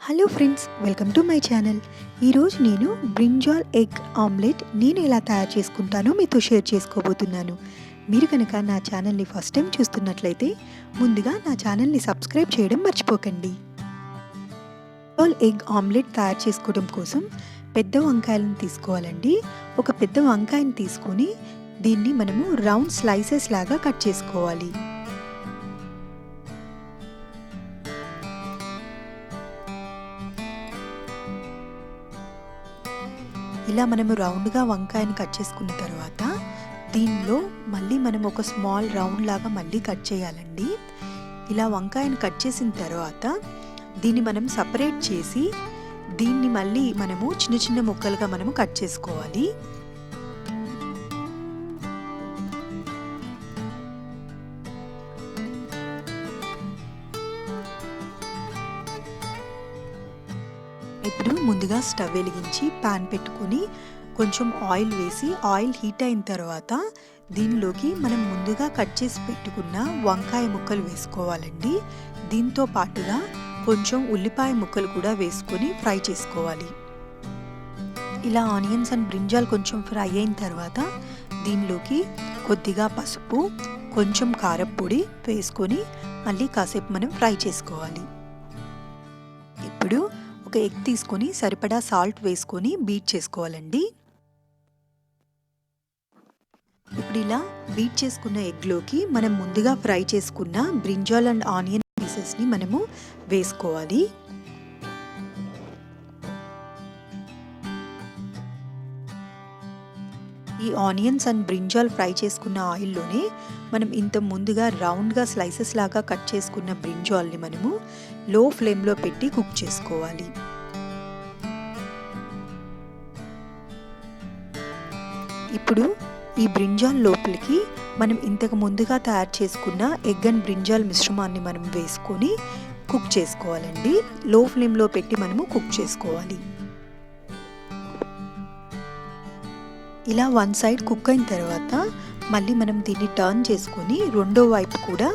Hello friends, welcome to my channel. ఈరోజు నేను brinjal egg omelette నేను ఎలా తయారు చేసుకుంటానో మీతో షేర్ చేసుకోబోతున్నాను. మీరు కనుక నా ఛానల్ని ఫస్ట్ టైం చూస్తున్నట్లయితే ముందుగా నా ఛానల్ని సబ్స్క్రైబ్ చేయడం మర్చిపోకండి. బ్రింజాల్ ఎగ్ ఆమ్లెట్ తయారు చేసుకోవడం కోసం పెద్ద వంకాయలను తీసుకోవాలండి. ఒక పెద్ద వంకాయని తీసుకొని దీన్ని మనము రౌండ్ స్లైసెస్ లాగా కట్ చేసుకోవాలి. ఇలా మనము రౌండ్గా వంకాయని కట్ చేసుకున్న తర్వాత దీనిలో మళ్ళీ మనం ఒక స్మాల్ రౌండ్ లాగా మళ్ళీ కట్ చేయాలండి. ఇలా వంకాయని కట్ చేసిన తర్వాత దీన్ని మనం సపరేట్ చేసి దీన్ని మళ్ళీ మనము చిన్న చిన్న ముక్కలుగా మనము కట్ చేసుకోవాలి. ఇప్పుడు ముందుగా స్టవ్ వెలిగించి పాన్ పెట్టుకొని కొంచెం ఆయిల్ వేసి ఆయిల్ హీట్ అయిన తర్వాత దీనిలోకి మనం ముందుగా కట్ చేసి పెట్టుకున్న వంకాయ ముక్కలు వేసుకోవాలండి. దీంతో పాటుగా కొంచెం ఉల్లిపాయ ముక్కలు కూడా వేసుకొని ఫ్రై చేసుకోవాలి. ఇలా ఆనియన్స్ అండ్ బ్రింజాల్ కొంచెం ఫ్రై అయిన తర్వాత దీనిలోకి కొద్దిగా పసుపు, కొంచెం కారప్పొడి వేసుకొని మళ్ళీ కాసేపు మనం ఫ్రై చేసుకోవాలి. ఇప్పుడు ఒక ఎగ్ తీసుకొని సరిపడా సాల్ట్ వేసుకొని బీట్ చేసుకోవాలండి. ఇప్పుడు ఇలా బీట్ చేసుకున్న ఎగ్లోకి మనం ముందుగా ఫ్రై చేసుకున్న బ్రింజాల్ అండ్ ఆనియన్ పీసెస్ని మనము వేసుకోవాలి. ఈ ఆనియన్స్ అండ్ బ్రింజాల్ ఫ్రై చేసుకున్న ఆయిల్లోనే మనం ఇంత ముందుగా రౌండ్గా స్లైసెస్ లాగా కట్ చేసుకున్న బ్రింజాల్ని మనము లో ఫ్లేమ్లో పెట్టి కుక్ చేసుకోవాలి. ఇప్పుడు ఈ బ్రింజాల్ లోపలికి మనం ఇంతకు ముందుగా తయారు చేసుకున్న ఎగ్ అండ్ బ్రింజాల్ మిశ్రమాన్ని మనం వేసుకొని కుక్ చేసుకోవాలండి. లో ఫ్లేమ్లో పెట్టి మనము కుక్ చేసుకోవాలి. ఇలా వన్ సైడ్ కుక్ అయిన తర్వాత మళ్ళీ మనం దీన్ని టర్న్ చేసుకొని రెండో వైపు కూడా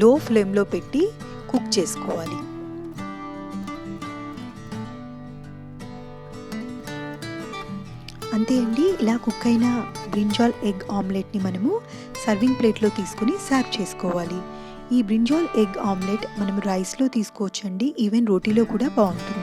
లో ఫ్లేమ్లో పెట్టి కుక్ చేసుకోవాలి. అంతే అండి. ఇలా కుక్ అయిన బ్రింజాల్ ఎగ్ ఆమ్లెట్ని మనము సర్వింగ్ ప్లేట్లో తీసుకుని సర్వ్ చేసుకోవాలి. ఈ బ్రింజాల్ ఎగ్ ఆమ్లెట్ మనం రైస్లో తీసుకోవచ్చండి, ఈవెన్ రోటీలో కూడా బాగుంటుంది.